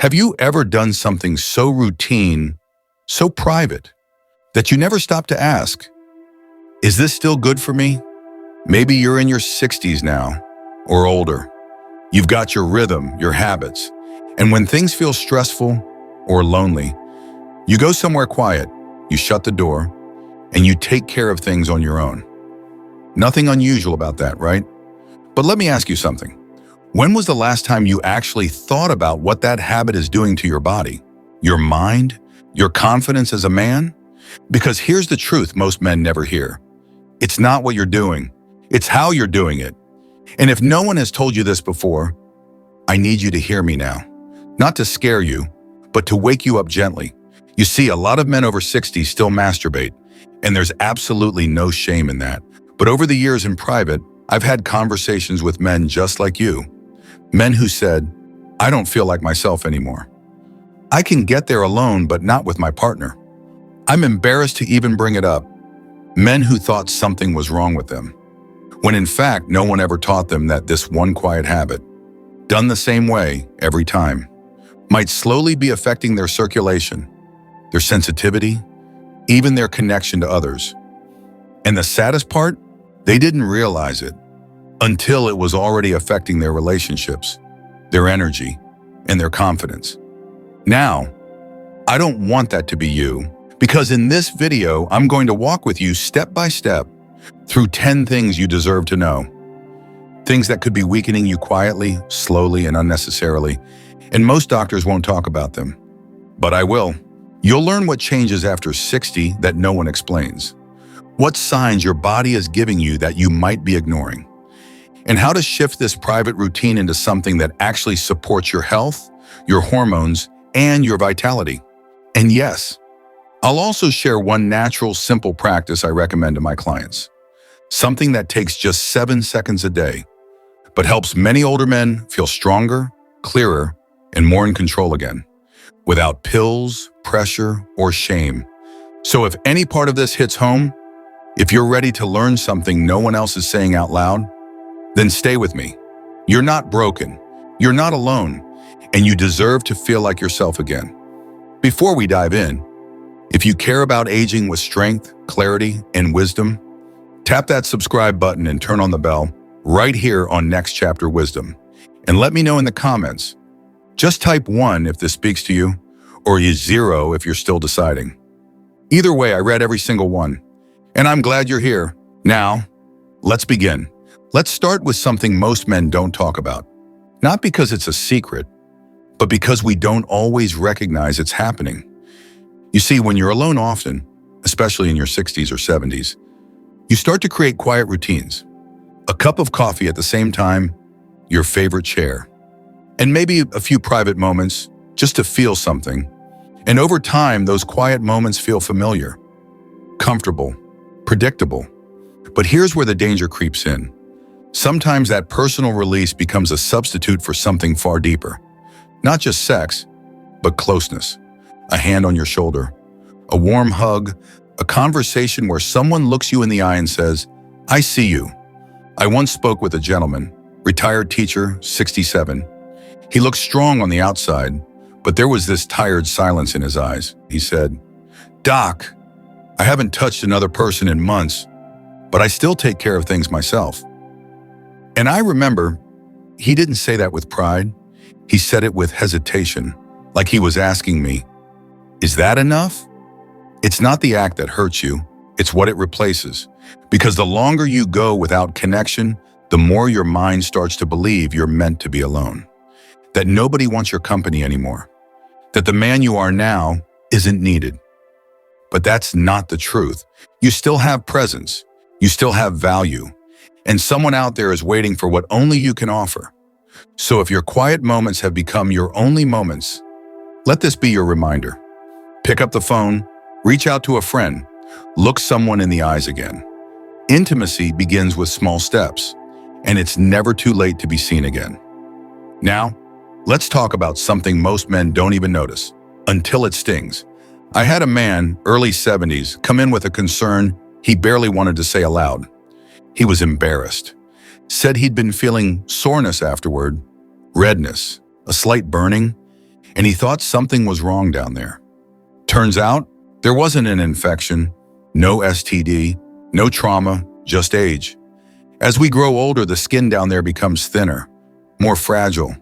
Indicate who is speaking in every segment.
Speaker 1: Have you ever done something so routine, so private, that you never stop to ask, is this still good for me? Maybe you're in your 60s now, or older. You've got your rhythm, your habits, and when things feel stressful or lonely, you go somewhere quiet, you shut the door, and you take care of things on your own. Nothing unusual about that, right? But let me ask you something. When was the last time you actually thought about what that habit is doing to your body, your mind, your confidence as a man? Because here's the truth most men never hear. It's not what you're doing, it's how you're doing it. And if no one has told you this before, I need you to hear me now. Not to scare you, but to wake you up gently. You see, a lot of men over 60 still masturbate, and there's absolutely no shame in that. But over the years in private, I've had conversations with men just like you. Men who said, I don't feel like myself anymore. I can get there alone, but not with my partner. I'm embarrassed to even bring it up. Men who thought something was wrong with them, when in fact, no one ever taught them that this one quiet habit, done the same way every time, might slowly be affecting their circulation, their sensitivity, even their connection to others. And the saddest part, they didn't realize it until it was already affecting their relationships, their energy, and their confidence. Now, I don't want that to be you, because in this video, I'm going to walk with you step by step through 10 things you deserve to know. Things that could be weakening you quietly, slowly, and unnecessarily. And most doctors won't talk about them. But I will. You'll learn what changes after 60 that no one explains. What signs your body is giving you that you might be ignoring. And how to shift this private routine into something that actually supports your health, your hormones, and your vitality. And yes, I'll also share one natural, simple practice I recommend to my clients. Something that takes just 7 seconds a day, but helps many older men feel stronger, clearer, and more in control again, without pills, pressure, or shame. So if any part of this hits home, if you're ready to learn something no one else is saying out loud, then stay with me. You're not broken, you're not alone, and you deserve to feel like yourself again. Before we dive in, if you care about aging with strength, clarity, and wisdom, tap that subscribe button and turn on the bell right here on Next Chapter Wisdom. And let me know in the comments. Just type 1 if this speaks to you, or use 0 if you're still deciding. Either way, I read every single one, and I'm glad you're here. Now, let's begin. Let's start with something most men don't talk about. Not because it's a secret, but because we don't always recognize it's happening. You see, when you're alone often, especially in your 60s or 70s, you start to create quiet routines. A cup of coffee at the same time, your favorite chair, and maybe a few private moments just to feel something. And over time, those quiet moments feel familiar, comfortable, predictable. But here's where the danger creeps in. Sometimes that personal release becomes a substitute for something far deeper. Not just sex, but closeness. A hand on your shoulder, a warm hug, a conversation where someone looks you in the eye and says, I see you. I once spoke with a gentleman, retired teacher, 67. He looked strong on the outside, but there was this tired silence in his eyes. He said, Doc, I haven't touched another person in months, but I still take care of things myself. And I remember, he didn't say that with pride. He said it with hesitation, like he was asking me, is that enough? It's not the act that hurts you, it's what it replaces. Because the longer you go without connection, the more your mind starts to believe you're meant to be alone. That nobody wants your company anymore. That the man you are now isn't needed. But that's not the truth. You still have presence, you still have value, and someone out there is waiting for what only you can offer. So if your quiet moments have become your only moments, let this be your reminder. Pick up the phone, reach out to a friend, look someone in the eyes again. Intimacy begins with small steps, and it's never too late to be seen again. Now, let's talk about something most men don't even notice, until it stings. I had a man, early 70s, come in with a concern he barely wanted to say aloud. He was embarrassed, said he'd been feeling soreness afterward, redness, a slight burning, and he thought something was wrong down there. Turns out, there wasn't an infection, no STD, no trauma, just age. As we grow older, the skin down there becomes thinner, more fragile.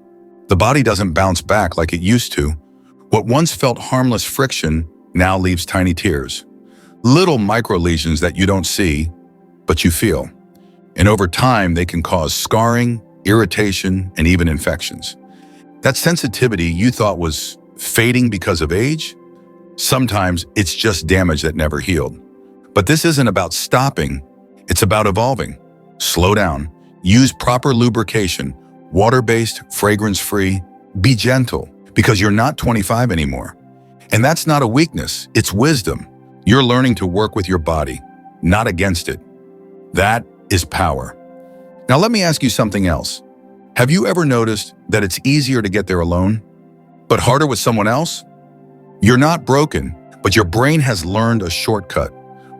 Speaker 1: The body doesn't bounce back like it used to. What once felt harmless friction now leaves tiny tears. Little micro-lesions that you don't see, but you feel. And over time, they can cause scarring, irritation, and even infections. That sensitivity you thought was fading because of age, sometimes it's just damage that never healed. But this isn't about stopping, it's about evolving. Slow down, use proper lubrication, water-based, fragrance-free, be gentle, because you're not 25 anymore. And that's not a weakness, it's wisdom. You're learning to work with your body, not against it. That is power. Now let me ask you something else. Have you ever noticed that it's easier to get there alone, but harder with someone else? You're not broken, but your brain has learned a shortcut.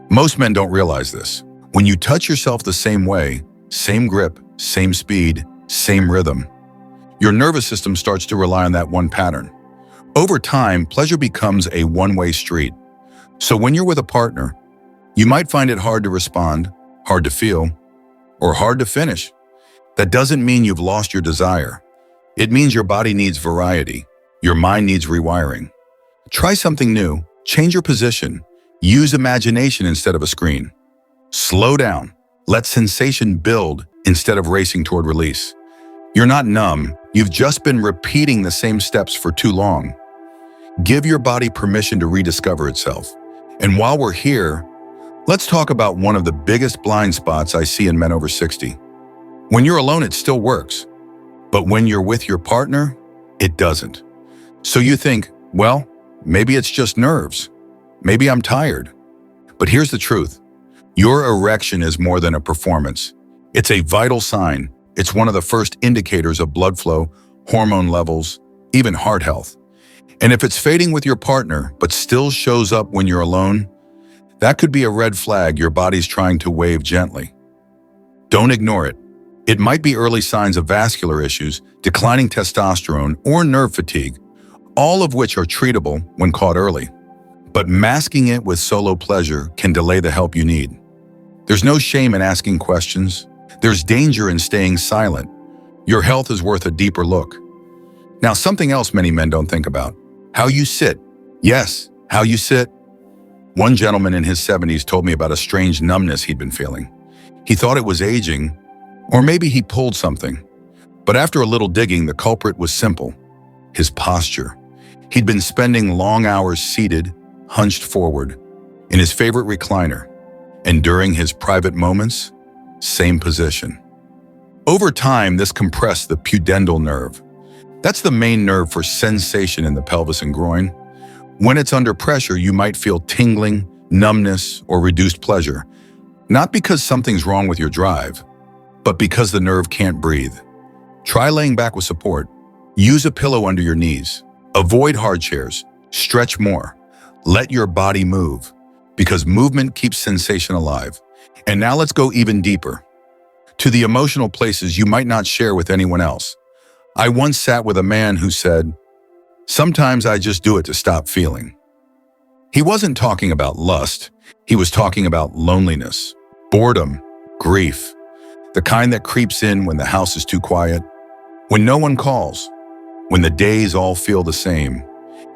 Speaker 1: Most men don't realize this. When you touch yourself the same way, same grip, same speed, same rhythm, your nervous system starts to rely on that one pattern. Over time, pleasure becomes a one-way street. So when you're with a partner, you might find it hard to respond, hard to feel, or hard to finish. That doesn't mean you've lost your desire. It means your body needs variety. Your mind needs rewiring. Try something new, change your position, use imagination instead of a screen. Slow down, let sensation build instead of racing toward release. You're not numb, you've just been repeating the same steps for too long. Give your body permission to rediscover itself. And while we're here, let's talk about one of the biggest blind spots I see in men over 60. When you're alone, it still works. But when you're with your partner, it doesn't. So you think, well, maybe it's just nerves. Maybe I'm tired. But here's the truth. Your erection is more than a performance. It's a vital sign. It's one of the first indicators of blood flow, hormone levels, even heart health. And if it's fading with your partner, but still shows up when you're alone, that could be a red flag your body's trying to wave gently. Don't ignore it. It might be early signs of vascular issues, declining testosterone, or nerve fatigue, all of which are treatable when caught early. But masking it with solo pleasure can delay the help you need. There's no shame in asking questions. There's danger in staying silent. Your health is worth a deeper look. Now, something else many men don't think about. How you sit. Yes, how you sit. One gentleman in his 70s told me about a strange numbness he'd been feeling. He thought it was aging, or maybe he pulled something. But after a little digging, the culprit was simple: his posture. He'd been spending long hours seated, hunched forward, in his favorite recliner, and during his private moments, same position. Over time, this compressed the pudendal nerve. That's the main nerve for sensation in the pelvis and groin. When it's under pressure, you might feel tingling, numbness, or reduced pleasure, not because something's wrong with your drive, but because the nerve can't breathe. Try laying back with support. Use a pillow under your knees. Avoid hard chairs. Stretch more. Let your body move, because movement keeps sensation alive. And now let's go even deeper, to the emotional places you might not share with anyone else. I once sat with a man who said, "Sometimes I just do it to stop feeling." He wasn't talking about lust. He was talking about loneliness, boredom, grief, the kind that creeps in when the house is too quiet, when no one calls, when the days all feel the same.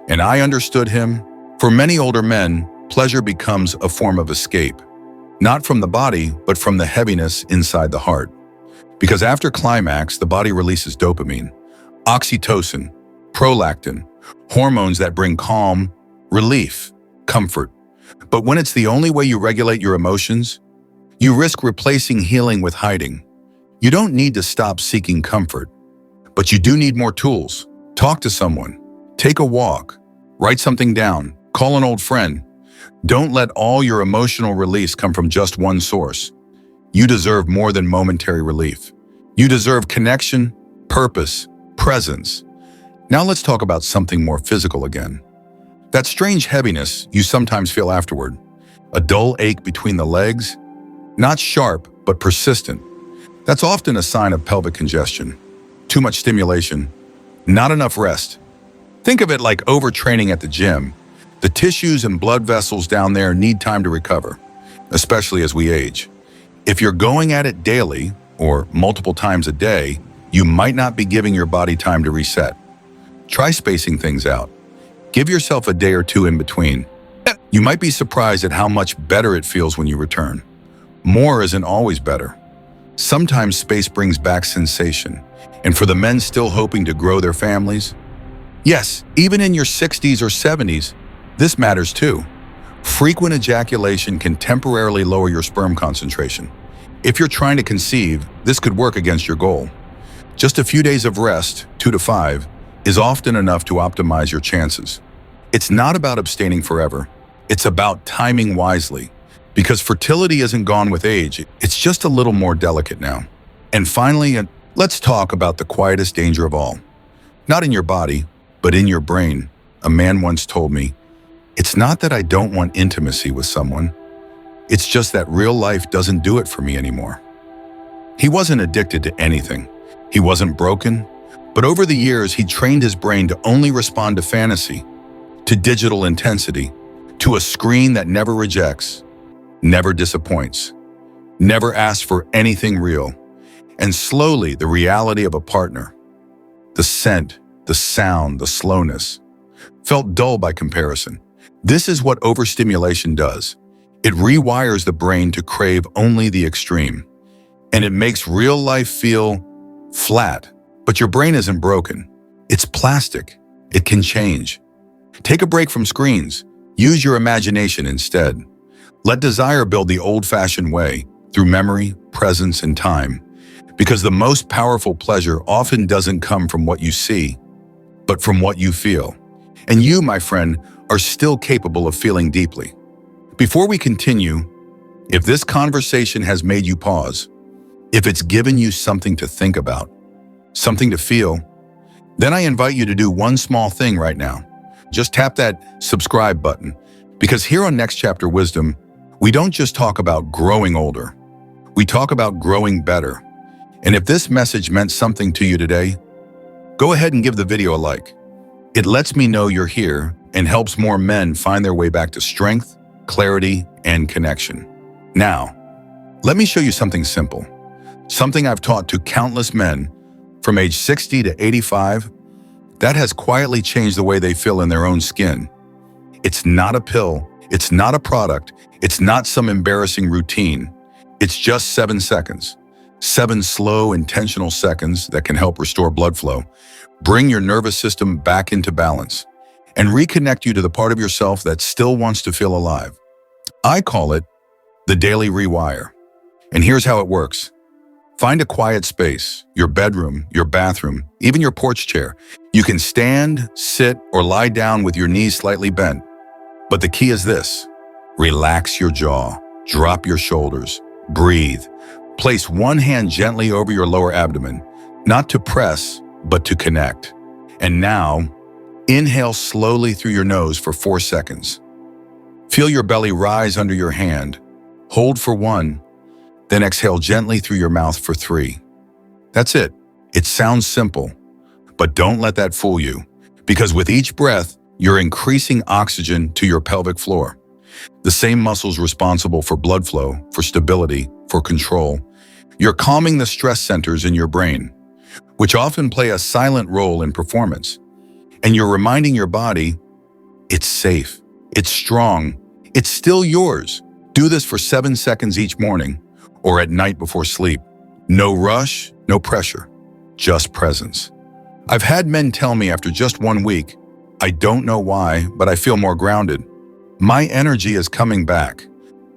Speaker 1: And I understood him. For many older men, pleasure becomes a form of escape, not from the body, but from the heaviness inside the heart. Because after climax, the body releases dopamine, oxytocin, prolactin, hormones that bring calm, relief, comfort. But when it's the only way you regulate your emotions, you risk replacing healing with hiding. You don't need to stop seeking comfort, but you do need more tools. Talk to someone, take a walk, write something down, call an old friend. Don't let all your emotional release come from just one source. You deserve more than momentary relief. You deserve connection, purpose, presence. Now let's talk about something more physical again. That strange heaviness you sometimes feel afterward. A dull ache between the legs, not sharp, but persistent. That's often a sign of pelvic congestion. Too much stimulation, not enough rest. Think of it like overtraining at the gym. The tissues and blood vessels down there need time to recover, especially as we age. If you're going at it daily or multiple times a day, you might not be giving your body time to reset. Try spacing things out. Give yourself a day or two in between. You might be surprised at how much better it feels when you return. More isn't always better. Sometimes space brings back sensation. And for the men still hoping to grow their families, yes, even in your 60s or 70s, this matters too. Frequent ejaculation can temporarily lower your sperm concentration. If you're trying to conceive, this could work against your goal. Just a few days of rest, 2 to 5, is often enough to optimize your chances. It's not about abstaining forever. It's about timing wisely. Because fertility isn't gone with age, it's just a little more delicate now. And finally, let's talk about the quietest danger of all. Not in your body, but in your brain. A man once told me, "It's not that I don't want intimacy with someone. It's just that real life doesn't do it for me anymore." He wasn't addicted to anything. He wasn't broken. But over the years, he trained his brain to only respond to fantasy, to digital intensity, to a screen that never rejects, never disappoints, never asks for anything real. And slowly, the reality of a partner, the scent, the sound, the slowness, felt dull by comparison. This is what overstimulation does. It rewires the brain to crave only the extreme. And it makes real life feel flat. But your brain isn't broken. It's plastic. It can change. Take a break from screens. Use your imagination instead. Let desire build the old-fashioned way, through memory, presence, and time. Because the most powerful pleasure often doesn't come from what you see, but from what you feel. And you, my friend, are still capable of feeling deeply. Before we continue, if this conversation has made you pause, if it's given you something to think about, something to feel, then I invite you to do one small thing right now. Just tap that subscribe button, because here on Next Chapter Wisdom, we don't just talk about growing older. We talk about growing better. And if this message meant something to you today, go ahead and give the video a like. It lets me know you're here and helps more men find their way back to strength, clarity, and connection. Now, let me show you something simple. Something I've taught to countless men from age 60 to 85, that has quietly changed the way they feel in their own skin. It's not a pill, it's not a product, it's not some embarrassing routine. It's just 7 seconds. 7 slow, intentional seconds that can help restore blood flow, bring your nervous system back into balance, and reconnect you to the part of yourself that still wants to feel alive. I call it the Daily Rewire. And here's how it works. Find a quiet space, your bedroom, your bathroom, even your porch chair. You can stand, sit, or lie down with your knees slightly bent. But the key is this: relax your jaw, drop your shoulders, breathe. Place one hand gently over your lower abdomen, not to press, but to connect. And now, inhale slowly through your nose for 4 seconds. Feel your belly rise under your hand. Hold for 1. Then exhale gently through your mouth for 3. That's it. It sounds simple, but don't let that fool you, because with each breath, you're increasing oxygen to your pelvic floor. The same muscles responsible for blood flow, for stability, for control. You're calming the stress centers in your brain, which often play a silent role in performance. And you're reminding your body, it's safe, it's strong, it's still yours. Do this for 7 seconds each morning, or at night before sleep. No rush, no pressure, just presence. I've had men tell me after just 1 week, I don't know why, but I feel more grounded. My energy is coming back.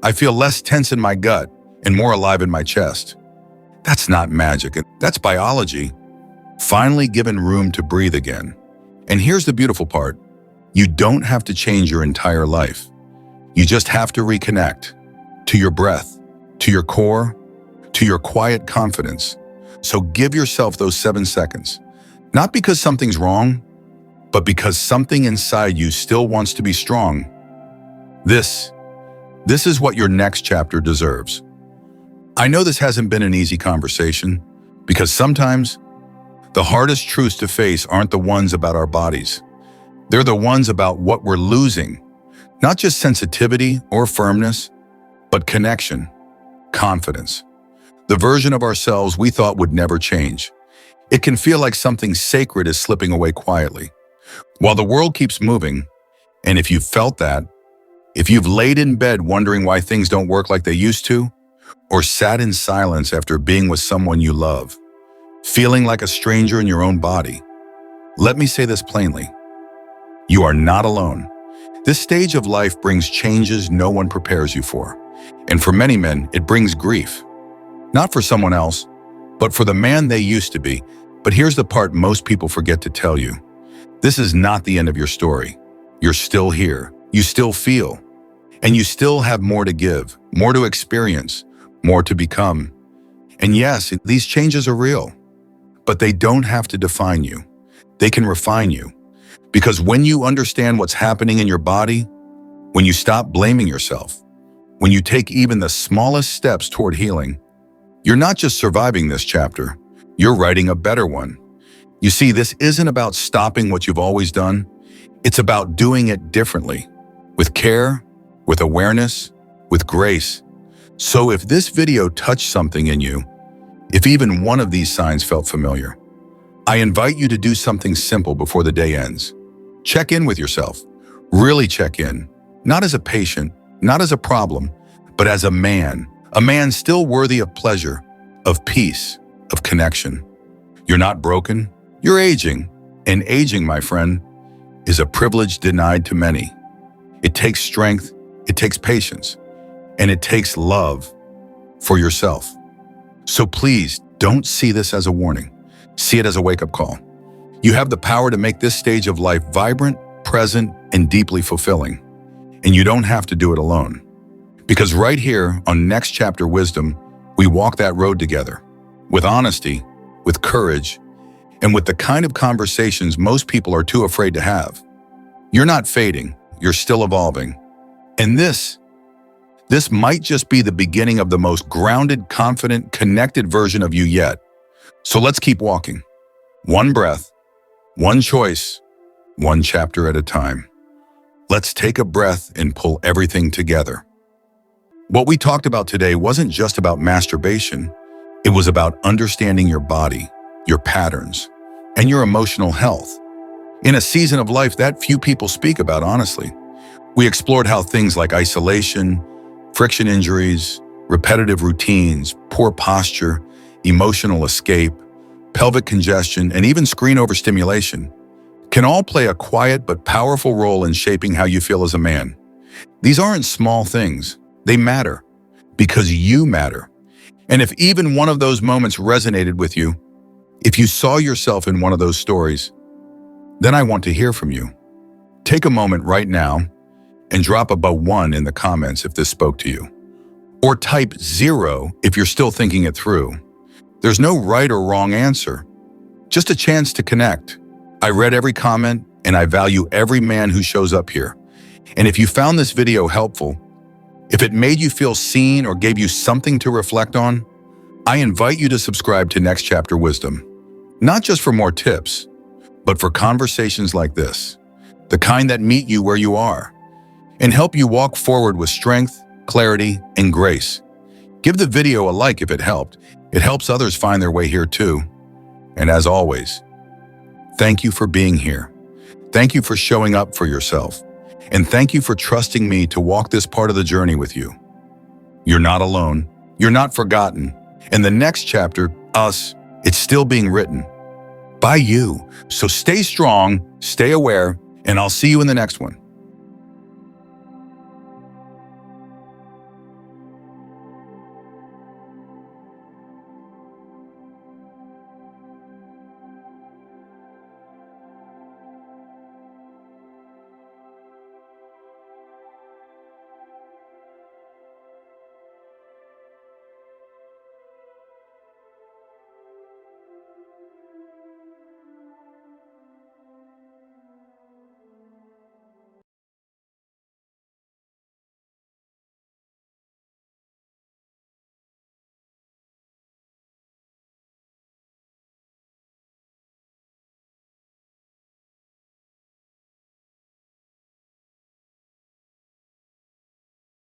Speaker 1: I feel less tense in my gut and more alive in my chest. That's not magic, that's biology. Finally given room to breathe again. And here's the beautiful part. You don't have to change your entire life. You just have to reconnect to your breath, to your core, to your quiet confidence. So give yourself those 7 seconds. Not because something's wrong, but because something inside you still wants to be strong. This is what your next chapter deserves. I know this hasn't been an easy conversation, because sometimes the hardest truths to face aren't the ones about our bodies. They're the ones about what we're losing, not just sensitivity or firmness, but connection, confidence. The version of ourselves we thought would never change. It can feel like something sacred is slipping away quietly. While the world keeps moving, and if you've felt that, if you've laid in bed wondering why things don't work like they used to, or sat in silence after being with someone you love, feeling like a stranger in your own body, let me say this plainly. You are not alone. This stage of life brings changes no one prepares you for. And for many men, it brings grief. Not for someone else, but for the man they used to be. But here's the part most people forget to tell you. This is not the end of your story. You're still here. You still feel. And you still have more to give, more to experience, more to become. And yes, these changes are real, but they don't have to define you. They can refine you. Because when you understand what's happening in your body, when you stop blaming yourself, when you take even the smallest steps toward healing, you're not just surviving this chapter, you're writing a better one. You see, this isn't about stopping what you've always done. It's about doing it differently, with care, with awareness, with grace. So if this video touched something in you, if even one of these signs felt familiar, I invite you to do something simple before the day ends. Check in with yourself. Really check in. Not as a patient, not as a problem, but as a man still worthy of pleasure, of peace, of connection. You're not broken, you're aging. And aging, my friend, is a privilege denied to many. It takes strength, it takes patience, and it takes love for yourself. So please don't see this as a warning. See it as a wake-up call. You have the power to make this stage of life vibrant, present, and deeply fulfilling. And you don't have to do it alone. Because right here on Next Chapter Wisdom, we walk that road together, with honesty, with courage, and with the kind of conversations most people are too afraid to have. You're not fading, you're still evolving. And this might just be the beginning of the most grounded, confident, connected version of you yet. So let's keep walking. One breath, one choice, one chapter at a time. Let's take a breath and pull everything together. What we talked about today wasn't just about masturbation. It was about understanding your body, your patterns, and your emotional health. In a season of life that few people speak about honestly, we explored how things like isolation, friction injuries, repetitive routines, poor posture, emotional escape, pelvic congestion, and even screen overstimulation can all play a quiet but powerful role in shaping how you feel as a man. These aren't small things. They matter because you matter. And if even one of those moments resonated with you, if you saw yourself in one of those stories, then I want to hear from you. Take a moment right now and drop about 1 in the comments if this spoke to you. Or type 0 if you're still thinking it through. There's no right or wrong answer, just a chance to connect. I read every comment and I value every man who shows up here. And if you found this video helpful, if it made you feel seen or gave you something to reflect on, I invite you to subscribe to Next Chapter Wisdom, not just for more tips, but for conversations like this, the kind that meet you where you are, and help you walk forward with strength, clarity, and grace. Give the video a like if it helped. It helps others find their way here too. And as always, thank you for being here. Thank you for showing up for yourself. And thank you for trusting me to walk this part of the journey with you. You're not alone. You're not forgotten. And the next chapter, us, it's still being written by you. So stay strong, stay aware, and I'll see you in the next one.